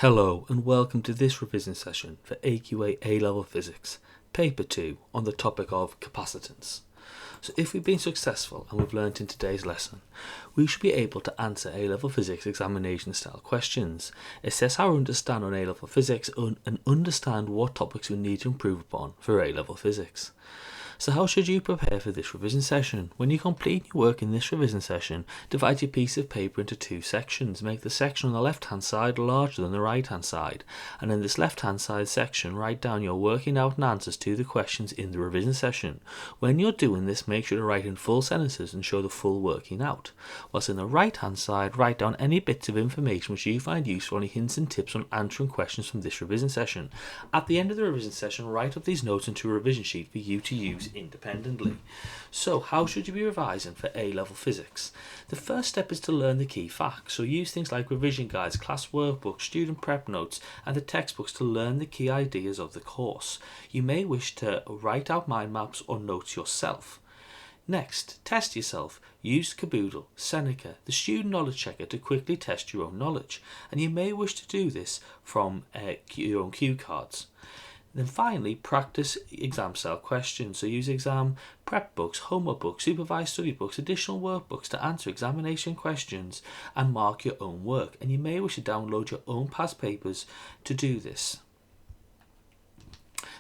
Hello and welcome to this revision session for AQA A-Level Physics, Paper 2 on the topic of capacitance. So if we've been successful and we've learnt in today's lesson, we should be able to answer A-Level Physics examination style questions, assess our understanding on A-Level Physics and understand what topics we need to improve upon for A-Level Physics. So how should you prepare for this revision session? When you complete your work in this revision session, divide your piece of paper into two sections. Make the section on the left hand side larger than the right hand side, and in this left hand side section write down your working out and answers to the questions in the revision session. When you're doing this, make sure to write in full sentences and show the full working out. Whilst in the right hand side, write down any bits of information which you find useful, any hints and tips on answering questions from this revision session. At the end of the revision session, write up these notes into a revision sheet for you to use independently. So how should you be revising for A-Level Physics? The first step is to learn the key facts, so use things like revision guides, class workbooks, student prep notes and the textbooks to learn the key ideas of the course. You may wish to write out mind maps or notes yourself. Next, test yourself. Use Caboodle, Seneca, the student knowledge checker to quickly test your own knowledge, and you may wish to do this from your own cue cards. Then finally, practice exam style questions. So use exam prep books, homework books, supervised study books, additional workbooks to answer examination questions and mark your own work. And you may wish to download your own past papers to do this.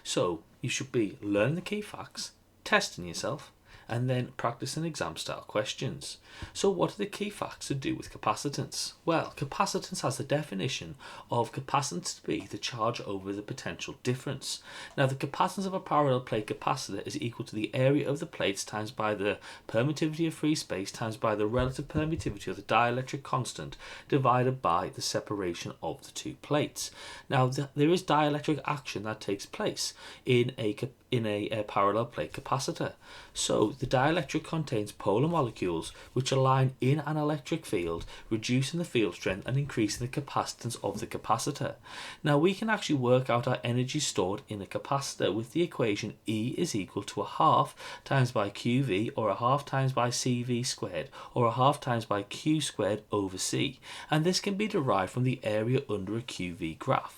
So you should be learning the key facts, testing yourself, and then practicing exam style questions. So what are the key facts to do with capacitance? Well, capacitance has the definition of capacitance to be the charge over the potential difference. Now the capacitance of a parallel plate capacitor is equal to the area of the plates times by the permittivity of free space times by the relative permittivity of the dielectric constant divided by the separation of the two plates. Now there is dielectric action that takes place in a parallel plate capacitor. So the dielectric contains polar molecules which align in an electric field, reducing the field strength and increasing the capacitance of the capacitor. Now we can actually work out our energy stored in a capacitor with the equation E is equal to a half times by QV, or a half times by CV squared, or a half times by Q squared over C, and this can be derived from the area under a QV graph.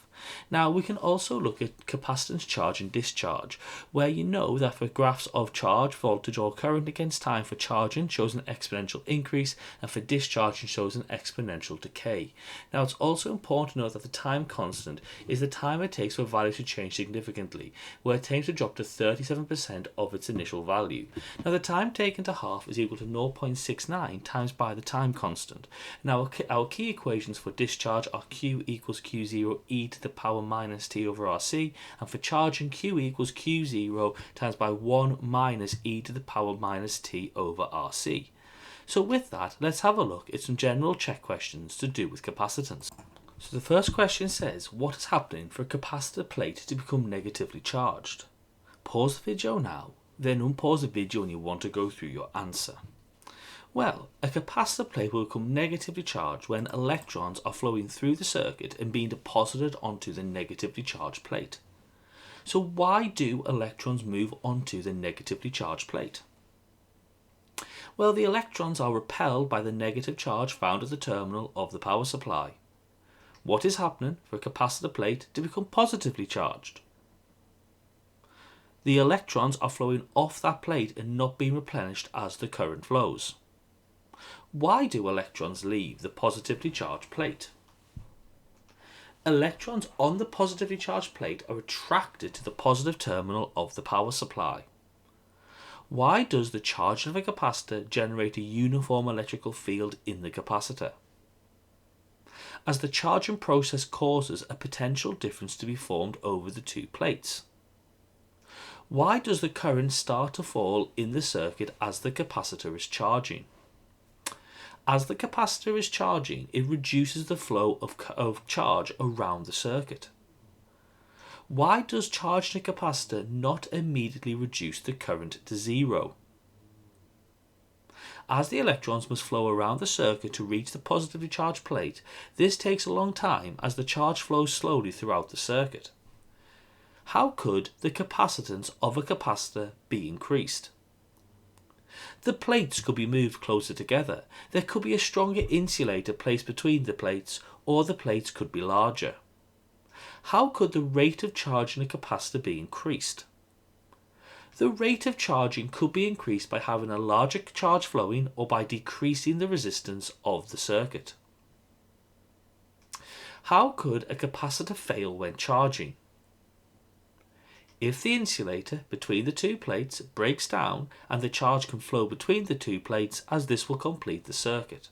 Now we can also look at capacitance charge and discharge, where you know that for graphs of charge, voltage or current against time, for charging shows an exponential increase and for discharging shows an exponential decay. Now it's also important to note that the time constant is the time it takes for a value to change significantly, where it tends to drop to 37% of its initial value. Now the time taken to half is equal to 0.69 times by the time constant. Now our key equations for discharge are Q equals Q0 e to the power minus t over RC, and for charging Q equals Q0 times by 1 minus e to the power minus t over RC. So with that, let's have a look at some general check questions to do with capacitance. So the first question says, what is happening for a capacitor plate to become negatively charged? Pause the video now, then unpause the video when you want to go through your answer. Well, a capacitor plate will become negatively charged when electrons are flowing through the circuit and being deposited onto the negatively charged plate. So why do electrons move onto the negatively charged plate? Well, the electrons are repelled by the negative charge found at the terminal of the power supply. What is happening for a capacitor plate to become positively charged? The electrons are flowing off that plate and not being replenished as the current flows. Why do electrons leave the positively charged plate? Electrons on the positively charged plate are attracted to the positive terminal of the power supply. Why does the charge of a capacitor generate a uniform electrical field in the capacitor? As the charging process causes a potential difference to be formed over the two plates. Why does the current start to fall in the circuit as the capacitor is charging? As the capacitor is charging, it reduces the flow of charge around the circuit. Why does charging a capacitor not immediately reduce the current to zero? As the electrons must flow around the circuit to reach the positively charged plate, this takes a long time as the charge flows slowly throughout the circuit. How could the capacitance of a capacitor be increased? The plates could be moved closer together. There could be a stronger insulator placed between the plates, or the plates could be larger. How could the rate of charge in a capacitor be increased? The rate of charging could be increased by having a larger charge flowing or by decreasing the resistance of the circuit. How could a capacitor fail when charging? If the insulator between the two plates breaks down and the charge can flow between the two plates, as this will complete the circuit.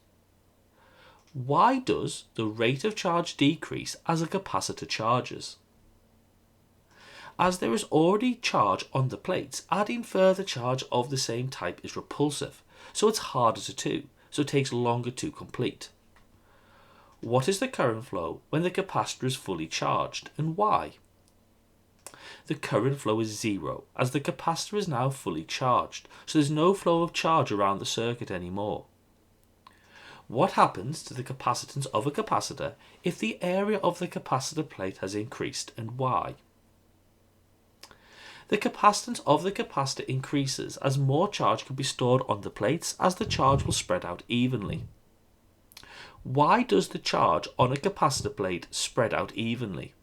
Why does the rate of charge decrease as a capacitor charges? As there is already charge on the plates, adding further charge of the same type is repulsive, so it's harder to do, so it takes longer to complete. What is the current flow when the capacitor is fully charged, and why? The current flow is zero, as the capacitor is now fully charged, so there's no flow of charge around the circuit anymore. What happens to the capacitance of a capacitor if the area of the capacitor plate has increased, and why? The capacitance of the capacitor increases as more charge can be stored on the plates, as the charge will spread out evenly. Why does the charge on a capacitor plate spread out evenly?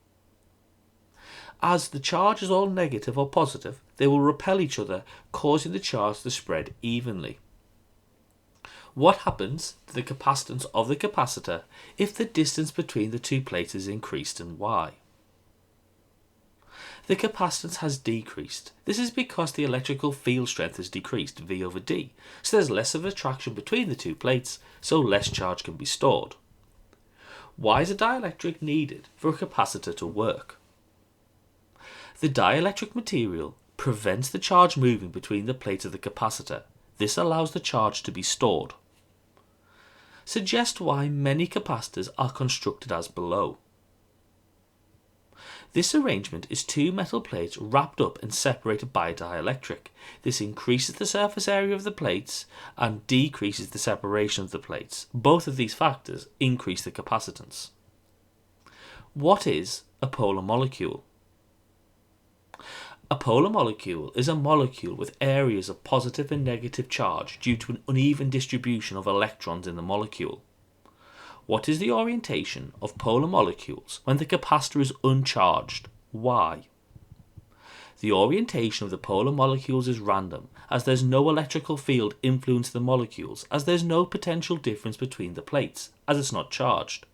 As the charge is all negative or positive, they will repel each other, causing the charge to spread evenly. What happens to the capacitance of the capacitor if the distance between the two plates is increased, and why? The capacitance has decreased. This is because the electrical field strength has decreased, V over D, so there's less of attraction between the two plates, so less charge can be stored. Why is a dielectric needed for a capacitor to work? The dielectric material prevents the charge moving between the plates of the capacitor. This allows the charge to be stored. Suggest why many capacitors are constructed as below. This arrangement is two metal plates wrapped up and separated by a dielectric. This increases the surface area of the plates and decreases the separation of the plates. Both of these factors increase the capacitance. What is a polar molecule? A polar molecule is a molecule with areas of positive and negative charge due to an uneven distribution of electrons in the molecule. What is the orientation of polar molecules when the capacitor is uncharged? Why? The orientation of the polar molecules is random, as there's no electrical field influencing the molecules, as there's no potential difference between the plates, as it's not charged.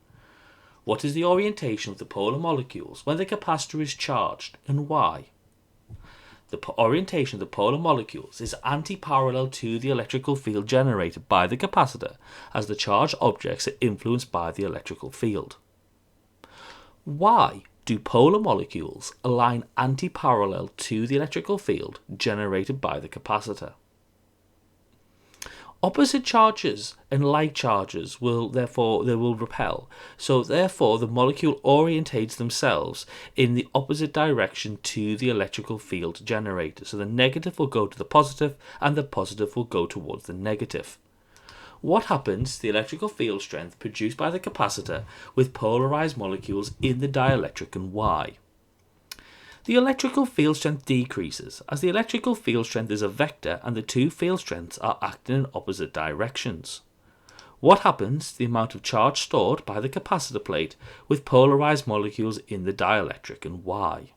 What is the orientation of the polar molecules when the capacitor is charged, and why? The orientation of the polar molecules is anti-parallel to the electrical field generated by the capacitor, as the charged objects are influenced by the electrical field. Why do polar molecules align anti-parallel to the electrical field generated by the capacitor? Opposite charges and like charges will repel, so therefore the molecule orientates themselves in the opposite direction to the electrical field generated. So the negative will go to the positive and the positive will go towards the negative. What happens to the electrical field strength produced by the capacitor with polarized molecules in the dielectric, and why? The electrical field strength decreases, as the electrical field strength is a vector and the two field strengths are acting in opposite directions. What happens to the amount of charge stored by the capacitor plate with polarized molecules in the dielectric, and why?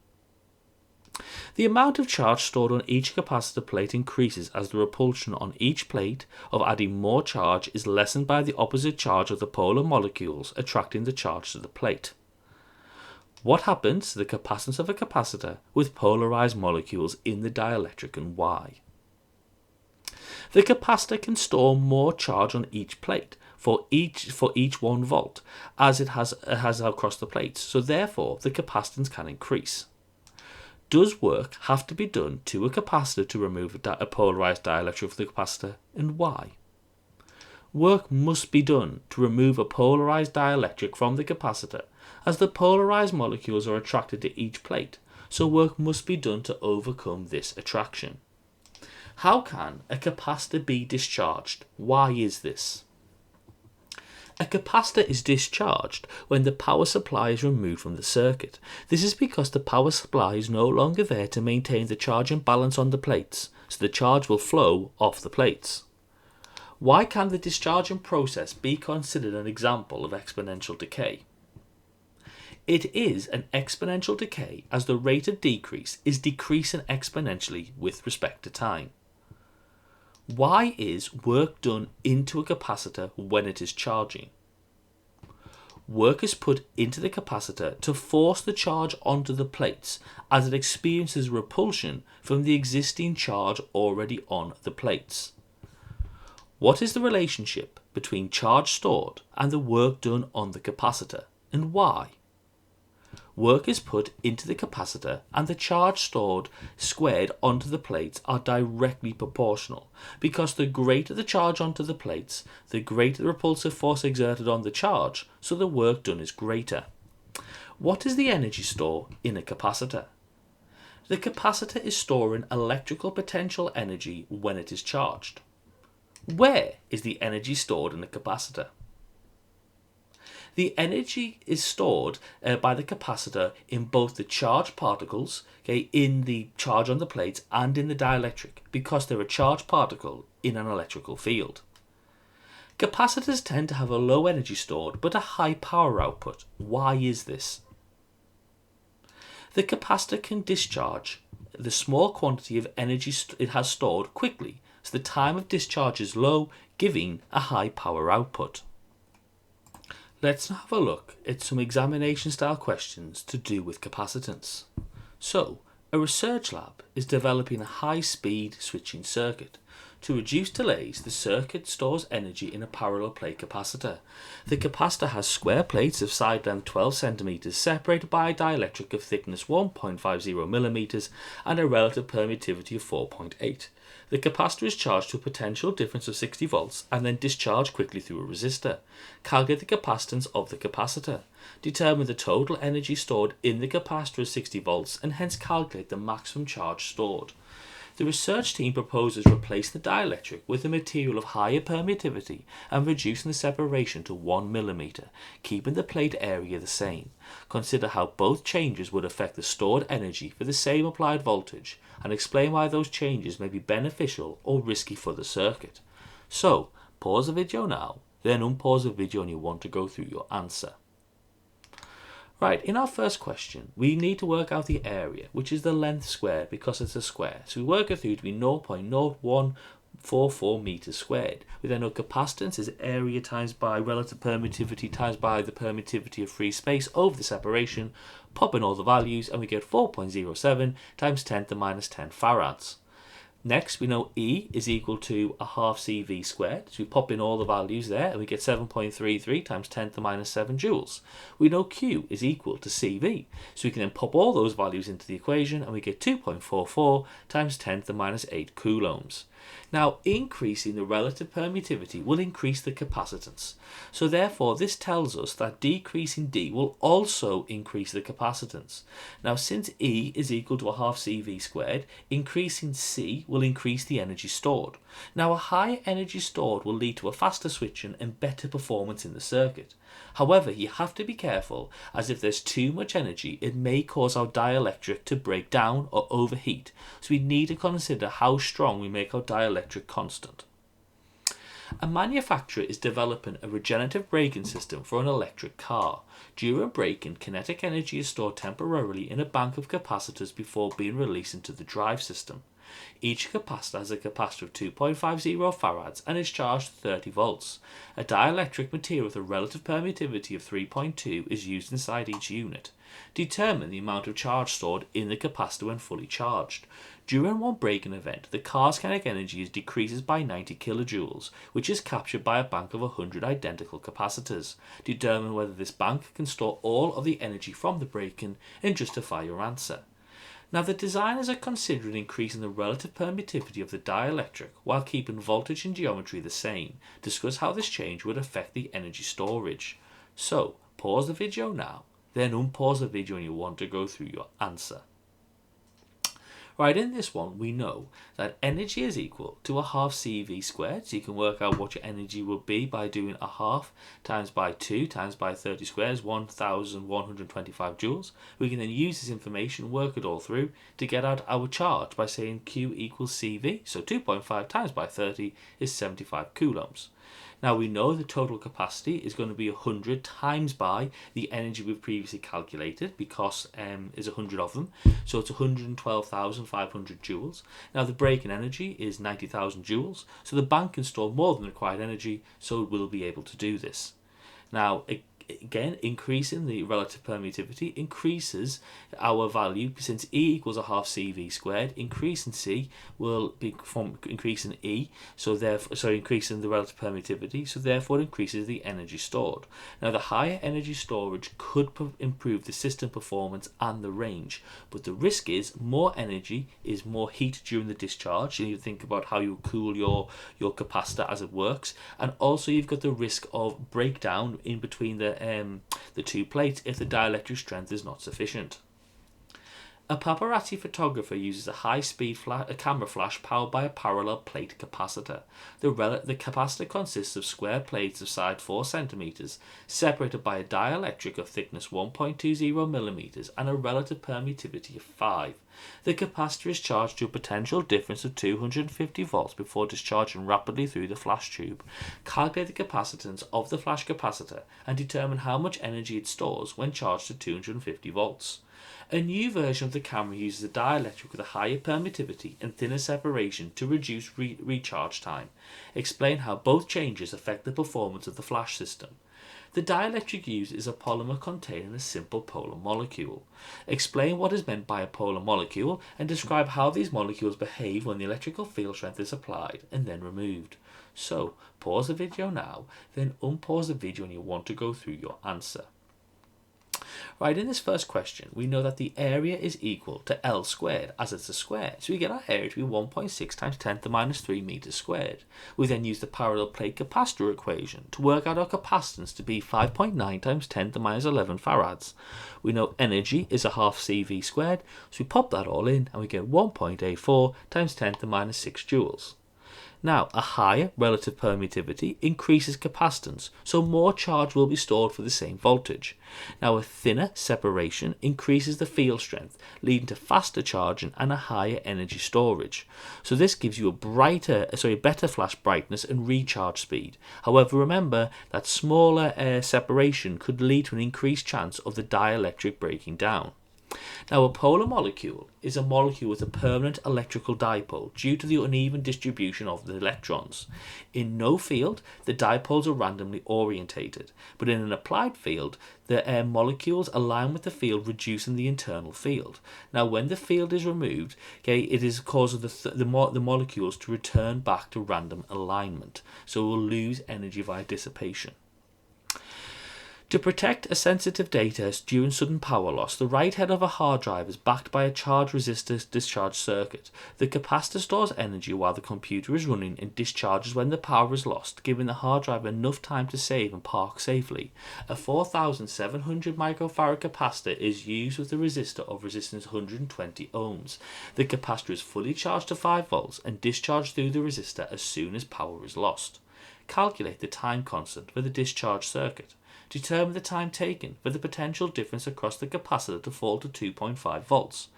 The amount of charge stored on each capacitor plate increases as the repulsion on each plate of adding more charge is lessened by the opposite charge of the polar molecules attracting the charge to the plate. What happens to the capacitance of a capacitor with polarized molecules in the dielectric, and why? The capacitor can store more charge on each plate for each 1 volt as it has across the plates, so therefore the capacitance can increase. Does work have to be done to a capacitor to remove a polarized dielectric from the capacitor, and why? Work must be done to remove a polarized dielectric from the capacitor, as the polarized molecules are attracted to each plate, so work must be done to overcome this attraction. How can a capacitor be discharged? Why is this? A capacitor is discharged when the power supply is removed from the circuit. This is because the power supply is no longer there to maintain the charge imbalance on the plates, so the charge will flow off the plates. Why can the discharging process be considered an example of exponential decay? It is an exponential decay as the rate of decrease is decreasing exponentially with respect to time. Why is work done into a capacitor when it is charging? Work is put into the capacitor to force the charge onto the plates as it experiences repulsion from the existing charge already on the plates. What is the relationship between charge stored and the work done on the capacitor, and why? Work is put into the capacitor and the charge stored squared onto the plates are directly proportional, because the greater the charge onto the plates, the greater the repulsive force exerted on the charge, so the work done is greater. What is the energy store in a capacitor? The capacitor is storing electrical potential energy when it is charged. Where is the energy stored in the capacitor? The energy is stored by the capacitor in both the charged particles, in the charge on the plates, and in the dielectric, because they're a charged particle in an electrical field. Capacitors tend to have a low energy stored but a high power output. Why is this? The capacitor can discharge the small quantity of energy it has stored quickly, so the time of discharge is low, giving a high power output. Let's now have a look at some examination style questions to do with capacitance. So, a research lab is developing a high-speed switching circuit. To reduce delays, the circuit stores energy in a parallel plate capacitor. The capacitor has square plates of side length 12 cm separated by a dielectric of thickness 1.50 mm and a relative permittivity of 4.8. The capacitor is charged to a potential difference of 60 volts and then discharged quickly through a resistor. Calculate the capacitance of the capacitor. Determine the total energy stored in the capacitor as 60 volts and hence calculate the maximum charge stored. The research team proposes replacing the dielectric with a material of higher permittivity and reducing the separation to 1 mm, keeping the plate area the same. Consider how both changes would affect the stored energy for the same applied voltage and explain why those changes may be beneficial or risky for the circuit. So, pause the video now, then unpause the video when you want to go through your answer. Right, in our first question, we need to work out the area, which is the length squared because it's a square. So we work it through to be 0.0144 meters squared. We then know capacitance is area times by relative permittivity times by the permittivity of free space over the separation. Pop in all the values and we get 4.07 times 10 to the minus 10 farads. Next, we know E is equal to a half CV squared. So we pop in all the values there and we get 7.33 times 10 to the minus 7 joules. We know Q is equal to CV. So we can then pop all those values into the equation and we get 2.44 times 10 to the minus 8 coulombs. Now, increasing the relative permittivity will increase the capacitance. So therefore, this tells us that decreasing D will also increase the capacitance. Now, since E is equal to a half CV squared, increasing C will increase the energy stored. Now, a higher energy stored will lead to a faster switching and better performance in the circuit. However, you have to be careful, as if there's too much energy, it may cause our dielectric to break down or overheat, so we need to consider how strong we make our dielectric constant. A manufacturer is developing a regenerative braking system for an electric car. During braking, kinetic energy is stored temporarily in a bank of capacitors before being released into the drive system. Each capacitor has a capacitor of 2.50 farads and is charged to 30 volts. A dielectric material with a relative permittivity of 3.2 is used inside each unit. Determine the amount of charge stored in the capacitor when fully charged. During one braking event, the car's kinetic energy decreases by 90 kilojoules, which is captured by a bank of 100 identical capacitors. Determine whether this bank can store all of the energy from the braking and justify your answer. Now, the designers are considering increasing the relative permittivity of the dielectric while keeping voltage and geometry the same. Discuss how this change would affect the energy storage. So, pause the video now, then unpause the video when you want to go through your answer. Right, in this one, we know that energy is equal to a half CV squared. So you can work out what your energy will be by doing a half times by 2 times by 30 squares, 1,125 joules. We can then use this information, work it all through to get out our charge by saying Q equals CV. So 2.5 times by 30 is 75 coulombs. Now we know the total capacity is going to be 100 times by the energy we've previously calculated, because there's 100 of them, so it's 112,500 joules. Now the break-in energy is 90,000 joules, so the bank can store more than the required energy, so it will be able to do this. Now again, increasing the relative permittivity increases our value, since E equals a half CV squared. Increasing C will be from increasing E, so therefore, increasing the relative permittivity, so therefore it increases the energy stored. Now the higher energy storage could improve the system performance and the range, but the risk is more energy is more heat during the discharge. You need to think about how you cool your capacitor as it works, and also you've got the risk of breakdown in between the two plates if the dielectric strength is not sufficient. A paparazzi photographer uses a high-speed camera flash powered by a parallel plate capacitor. The capacitor consists of square plates of side 4 cm, separated by a dielectric of thickness 1.20 mm and a relative permittivity of 5. The capacitor is charged to a potential difference of 250 volts before discharging rapidly through the flash tube. Calculate the capacitance of the flash capacitor and determine how much energy it stores when charged to 250 volts. A new version of the camera uses a dielectric with a higher permittivity and thinner separation to reduce recharge time. Explain how both changes affect the performance of the flash system. The dielectric used is a polymer containing a simple polar molecule. Explain what is meant by a polar molecule and describe how these molecules behave when the electrical field strength is applied and then removed. So, pause the video now, then unpause the video when you want to go through your answer. Right, in this first question, we know that the area is equal to L squared, as it's a square. So we get our area to be 1.6 times 10 to the minus 3 meters squared. We then use the parallel plate capacitor equation to work out our capacitance to be 5.9 times 10 to the minus 11 farads. We know energy is a half CV squared, so we pop that all in and we get 1.84 times 10 to the minus 6 joules. Now, a higher relative permittivity increases capacitance, so more charge will be stored for the same voltage. Now, a thinner separation increases the field strength, leading to faster charging and a higher energy storage. So this gives you a better flash brightness and recharge speed. However, remember that smaller separation could lead to an increased chance of the dielectric breaking down. Now, a polar molecule is a molecule with a permanent electrical dipole due to the uneven distribution of the electrons. In no field, the dipoles are randomly orientated, but in an applied field, the molecules align with the field, reducing the internal field. Now, when the field is removed, it is causing the molecules to return back to random alignment, so we'll lose energy via dissipation. To protect a sensitive data during sudden power loss, the right head of a hard drive is backed by a charge resistor discharge circuit. The capacitor stores energy while the computer is running and discharges when the power is lost, giving the hard drive enough time to save and park safely. A 4700 microfarad capacitor is used with a resistor of resistance 120 ohms. The capacitor is fully charged to 5 volts and discharged through the resistor as soon as power is lost. Calculate the time constant for the discharge circuit. Determine the time taken for the potential difference across the capacitor to fall to 2.5 volts.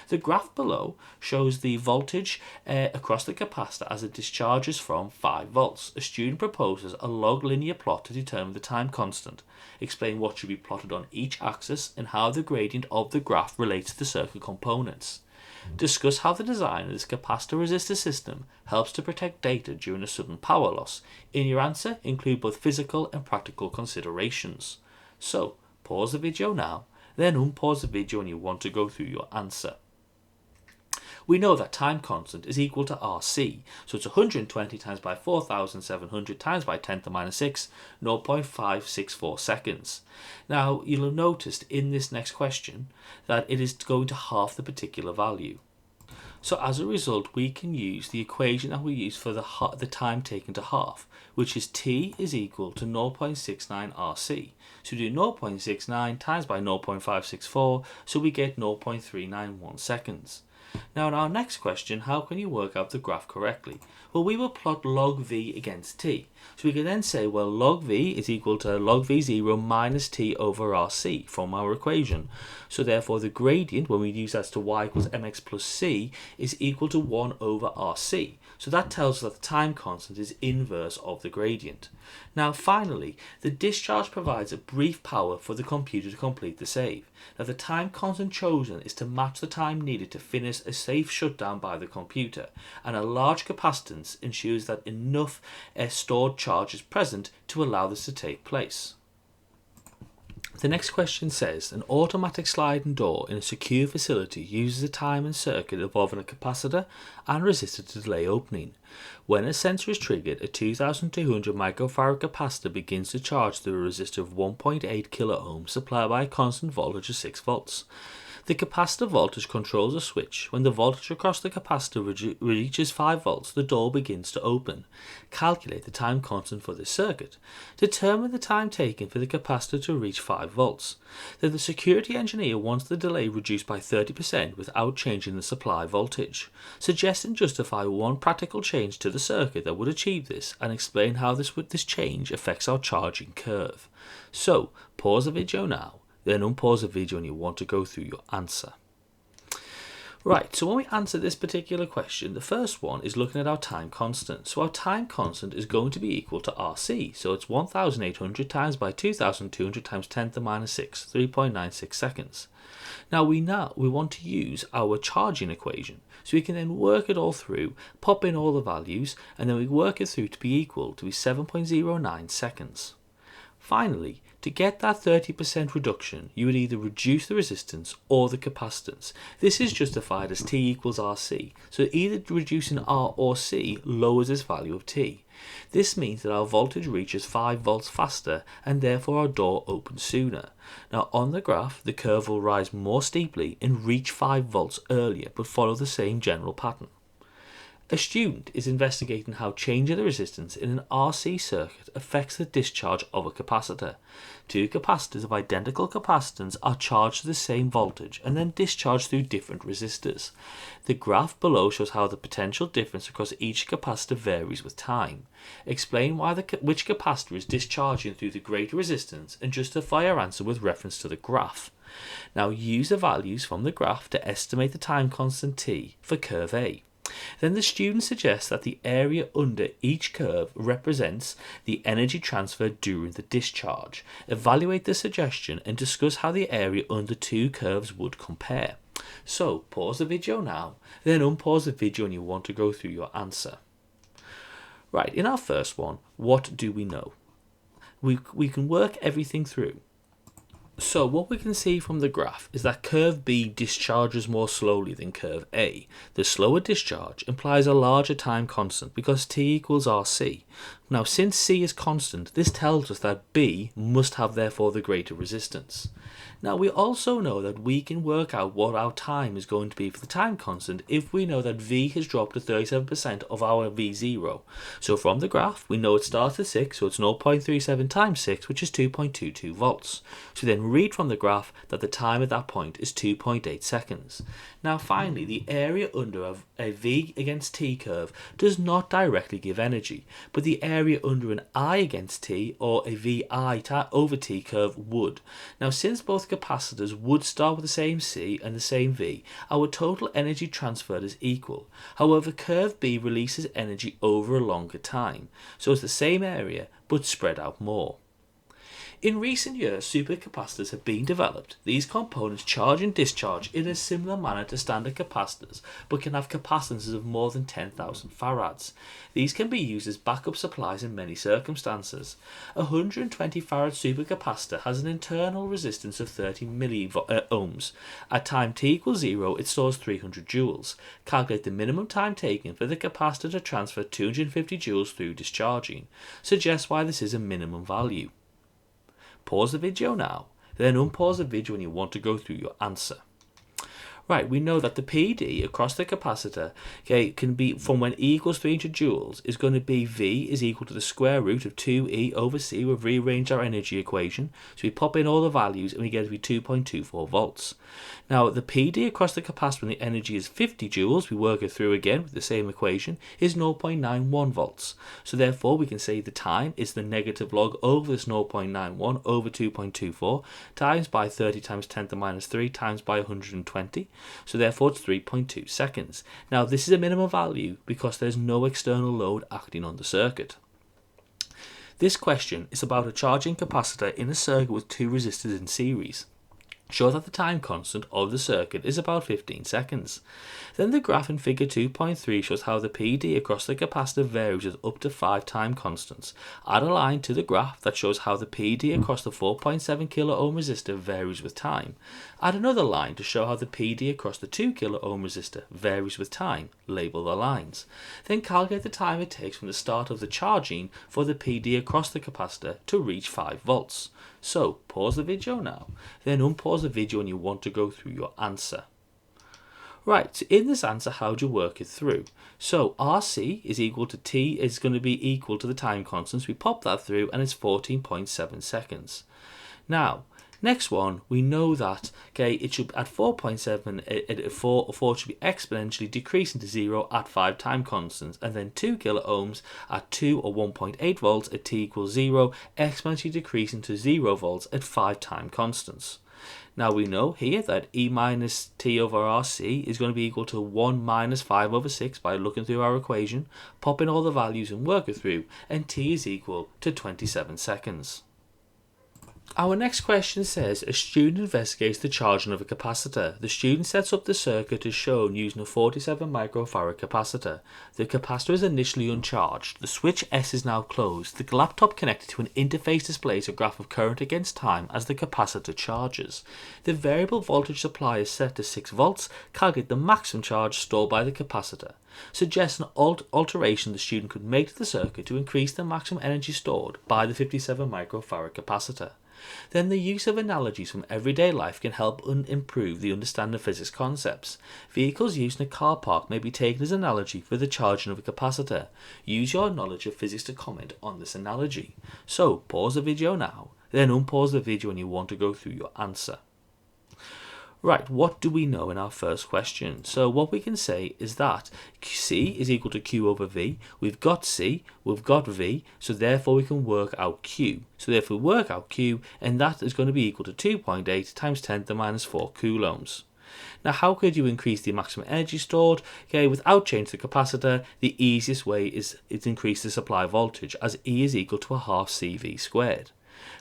The graph below shows the voltage across the capacitor as it discharges from 5 volts. A student proposes a log linear plot to determine the time constant. Explain what should be plotted on each axis and how the gradient of the graph relates to the circuit components. Discuss how the design of this capacitor resistor system helps to protect data during a sudden power loss. In your answer, include both physical and practical considerations. So, pause the video now, then unpause the video when you want to go through your answer. We know that time constant is equal to RC, so it's 120 times by 4700 times by 10 to the minus 6, 0.564 seconds. Now, you'll have noticed in this next question that it is going to half the particular value. So as a result, we can use the equation that we use for the time taken to half, which is T is equal to 0.69 RC. So we do 0.69 times by 0.564, so we get 0.391 seconds. Now in our next question, how can you work out the graph correctly? Well, we will plot log v against t. So we can then say, well, log v is equal to log v0 minus t over rc from our equation. So therefore the gradient, when we use that as to y equals mx plus c, is equal to 1 over rc. So that tells us that the time constant is inverse of the gradient. Now finally, the discharge provides a brief power for the computer to complete the save. Now the time constant chosen is to match the time needed to finish a safe shutdown by the computer, and a large capacitance ensures that enough stored charge is present to allow this to take place. The next question says, an automatic sliding door in a secure facility uses a timing circuit involving a capacitor and resistor to delay opening. When a sensor is triggered, a 2200 microfarad capacitor begins to charge through a resistor of 1.8 kiloohms supplied by a constant voltage of 6 volts. The capacitor voltage controls a switch. When the voltage across the capacitor reaches 5 volts, the door begins to open. Calculate the time constant for this circuit. Determine the time taken for the capacitor to reach 5 volts. Then the security engineer wants the delay reduced by 30% without changing the supply voltage. Suggest and justify one practical change to the circuit that would achieve this, and explain how this change affects our charging curve. So, pause the video now. Then unpause the video when you want to go through your answer. Right, so when we answer this particular question, the first one is looking at our time constant. So our time constant is going to be equal to RC. So it's 1800 times by 2200 times 10 to the minus 6, 3.96 seconds. Now we want to use our charging equation. So we can then work it all through, pop in all the values, and then we work it through to be equal to 7.09 seconds. Finally, to get that 30% reduction, you would either reduce the resistance or the capacitance. This is justified as T equals RC, so either reducing R or C lowers this value of T. This means that our voltage reaches 5 volts faster and therefore our door opens sooner. Now on the graph, the curve will rise more steeply and reach 5 volts earlier, but follow the same general pattern. A student is investigating how changing the resistance in an RC circuit affects the discharge of a capacitor. Two capacitors of identical capacitance are charged to the same voltage and then discharged through different resistors. The graph below shows how the potential difference across each capacitor varies with time. Explain which capacitor is discharging through the greater resistance and justify your answer with reference to the graph. Now use the values from the graph to estimate the time constant T for curve A. Then the student suggests that the area under each curve represents the energy transfer during the discharge. Evaluate the suggestion and discuss how the area under two curves would compare. So pause the video now, then unpause the video when you want to go through your answer. Right, in our first one, what do we know? We can work everything through. So what we can see from the graph is that curve B discharges more slowly than curve A. The slower discharge implies a larger time constant because T equals RC. Now since C is constant, this tells us that B must have therefore the greater resistance. Now we also know that we can work out what our time is going to be for the time constant if we know that V has dropped to 37% of our V0. So from the graph we know it starts at 6, so it's 0.37 times 6, which is 2.22 volts. So then read from the graph that the time at that point is 2.8 seconds. Now finally, the area under a V against T curve does not directly give energy, but the area under an I against T or a VI over T curve would. Now since both capacitors would start with the same C and the same V, our total energy transferred is equal. However, curve B releases energy over a longer time, so it's the same area but spread out more. In recent years, supercapacitors have been developed. These components charge and discharge in a similar manner to standard capacitors, but can have capacitances of more than 10,000 farads. These can be used as backup supplies in many circumstances. A 120 farad supercapacitor has an internal resistance of 30 milliohms. At time t equals 0, it stores 300 joules. Calculate the minimum time taken for the capacitor to transfer 250 joules through discharging. Suggest why this is a minimum value. Pause the video now, then unpause the video when you want to go through your answer. Right, we know that the PD across the capacitor, okay, can be from when E equals 300 joules is going to be V is equal to the square root of 2E over C. We've rearranged our energy equation. So we pop in all the values and we get to be 2.24 volts. Now the PD across the capacitor when the energy is 50 joules, we work it through again with the same equation, is 0.91 volts. So therefore we can say the time is the negative log over this 0.91 over 2.24 times by 30 times 10 to the minus 3 times by 120. So therefore it's 3.2 seconds. Now this is a minimum value because there's no external load acting on the circuit. This question is about a charging capacitor in a circuit with two resistors in series. Show that the time constant of the circuit is about 15 seconds. Then the graph in figure 2.3 shows how the PD across the capacitor varies with up to 5 time constants. Add a line to the graph that shows how the PD across the 4.7 kilo ohm resistor varies with time. Add another line to show how the PD across the 2 kilo ohm resistor varies with time. Label the lines. Then calculate the time it takes from the start of the charging for the PD across the capacitor to reach 5 volts. So pause the video now, then unpause the video when you want to go through your answer. Right, so in this answer, how do you work it through? So RC is equal to T is going to be equal to the time constants. We pop that through and it's 14.7 seconds. Now, next one, we know that it should at 4.7, 4 should be exponentially decreasing to 0 at 5 time constants, and then 2 kilo ohms at 2 or 1.8 volts at t equals 0, exponentially decreasing to 0 volts at 5 time constants. Now we know here that E minus T over RC is going to be equal to 1 minus 5 over 6 by looking through our equation, pop in all the values and work it through, and T is equal to 27 seconds. Our next question says a student investigates the charging of a capacitor. The student sets up the circuit as shown using a 47 microfarad capacitor. The capacitor is initially uncharged. The switch S is now closed. The laptop connected to an interface displays a graph of current against time as the capacitor charges. The variable voltage supply is set to 6 volts. Calculate the maximum charge stored by the capacitor. Suggest an alteration the student could make to the circuit to increase the maximum energy stored by the 57 microfarad capacitor. Then the use of analogies from everyday life can help improve the understanding of physics concepts. Vehicles used in a car park may be taken as an analogy for the charging of a capacitor. Use your knowledge of physics to comment on this analogy. So pause the video now, then unpause the video when you want to go through your answer. Right, what do we know in our first question? So what we can say is that C is equal to Q over V. We've got C, we've got V, so therefore we can work out Q. So therefore we work out Q, and that is going to be equal to 2.8 times 10 to the minus 4 coulombs. Now how could you increase the maximum energy stored? Without changing the capacitor, the easiest way is to increase the supply voltage, as E is equal to a half CV squared.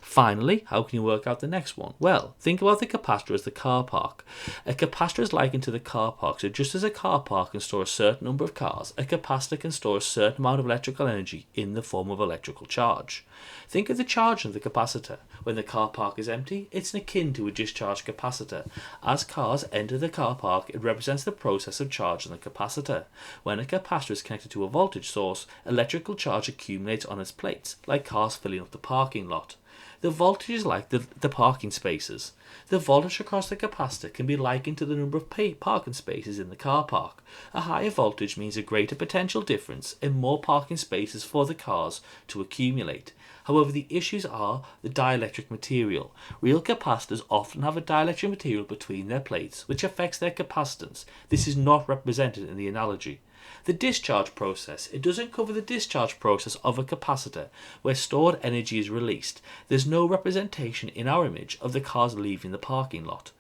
Finally, how can you work out the next one? Well, think about the capacitor as the car park. A capacitor is likened to the car park, so just as a car park can store a certain number of cars, a capacitor can store a certain amount of electrical energy in the form of electrical charge. Think of the charge of the capacitor. When the car park is empty, it's akin to a discharged capacitor. As cars enter the car park, it represents the process of charging the capacitor. When a capacitor is connected to a voltage source, electrical charge accumulates on its plates, like cars filling up the parking lot. The voltage is like the parking spaces. The voltage across the capacitor can be likened to the number of parking spaces in the car park. A higher voltage means a greater potential difference and more parking spaces for the cars to accumulate. However, the issues are the dielectric material. Real capacitors often have a dielectric material between their plates, which affects their capacitance. This is not represented in the analogy. The discharge process. It doesn't cover the discharge process of a capacitor, where stored energy is released. There's no representation in our image of the cars leaving the parking lot.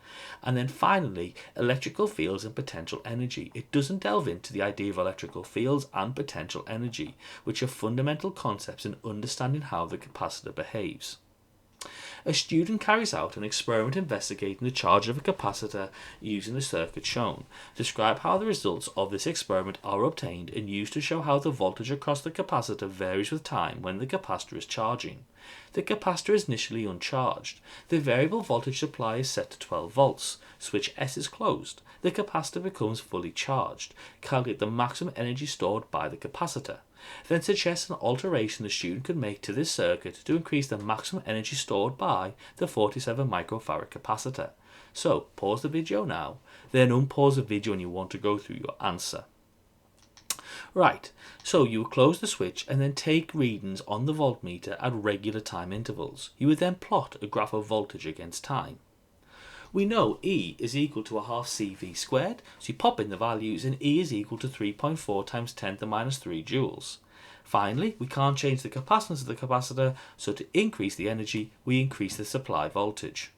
And then finally, electrical fields and potential energy. It doesn't delve into the idea of electrical fields and potential energy, which are fundamental concepts in understanding how the capacitor behaves. A student carries out an experiment investigating the charge of a capacitor using the circuit shown. Describe how the results of this experiment are obtained and used to show how the voltage across the capacitor varies with time when the capacitor is charging. The capacitor is initially uncharged. The variable voltage supply is set to 12 volts. Switch S is closed. The capacitor becomes fully charged. Calculate the maximum energy stored by the capacitor. Then suggest an alteration the student could make to this circuit to increase the maximum energy stored by the 47 microfarad capacitor. So pause the video now, then unpause the video when you want to go through your answer. Right, so you would close the switch and then take readings on the voltmeter at regular time intervals. You would then plot a graph of voltage against time. We know E is equal to a half CV squared, so you pop in the values and E is equal to 3.4 times 10 to the minus 3 joules. Finally, we can't change the capacitance of the capacitor, so to increase the energy, we increase the supply voltage.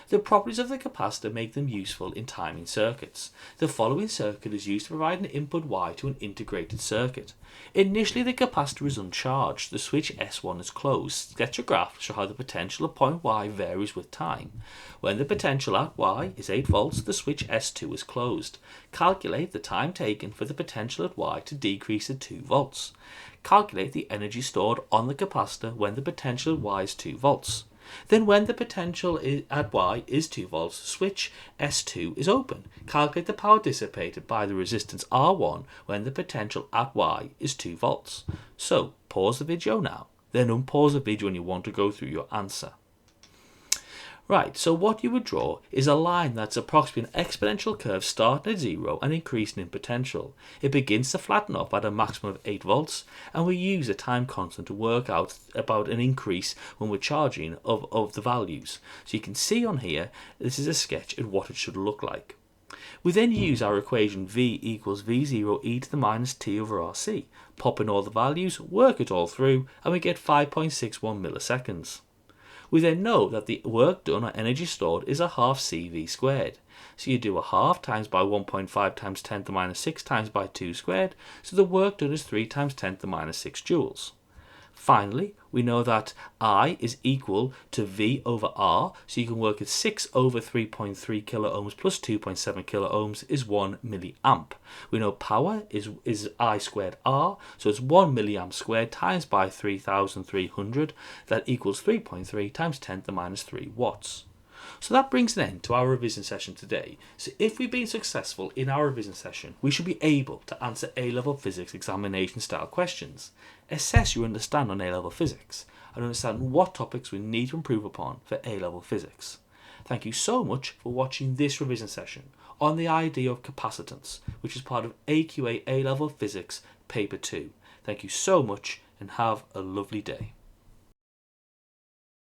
The properties of the capacitor make them useful in timing circuits. The following circuit is used to provide an input Y to an integrated circuit. Initially the capacitor is uncharged, the switch S1 is closed. Sketch a graph to show how the potential at point Y varies with time. When the potential at Y is 8 volts, the switch S2 is closed. Calculate the time taken for the potential at Y to decrease to 2 volts. Calculate the energy stored on the capacitor when the potential at Y is 2 volts. Then when the potential at Y is 2 volts, switch S2 is open. Calculate the power dissipated by the resistance R1 when the potential at Y is 2 volts. So pause the video now, then unpause the video when you want to go through your answer. Right, so what you would draw is a line that's approximately an exponential curve starting at 0 and increasing in potential. It begins to flatten off at a maximum of 8 volts, and we use a time constant to work out about an increase when we're charging of the values. So you can see on here, this is a sketch of what it should look like. We then use our equation V equals V0 e to the minus t over RC. Pop in all the values, work it all through, and we get 5.61 milliseconds. We then know that the work done or energy stored is a half CV squared. So you do a half times by 1.5 times 10 to the minus 6 times by 2 squared, so the work done is 3 times 10 to the minus 6 joules. Finally, we know that I is equal to V over R, so you can work at 6 over 3.3 kilo ohms plus 2.7 kilo ohms is 1 milliamp. We know power is I squared R, so it's 1 milliamp squared times by 3,300, that equals 3.3 times 10 to the minus 3 watts. So that brings an end to our revision session today. So if we've been successful in our revision session, we should be able to answer A-level physics examination style questions, assess your understanding on A-level physics, and understand what topics we need to improve upon for A-level physics. Thank you so much for watching this revision session on the idea of capacitance, which is part of AQA A-level physics paper 2. Thank you so much and have a lovely day.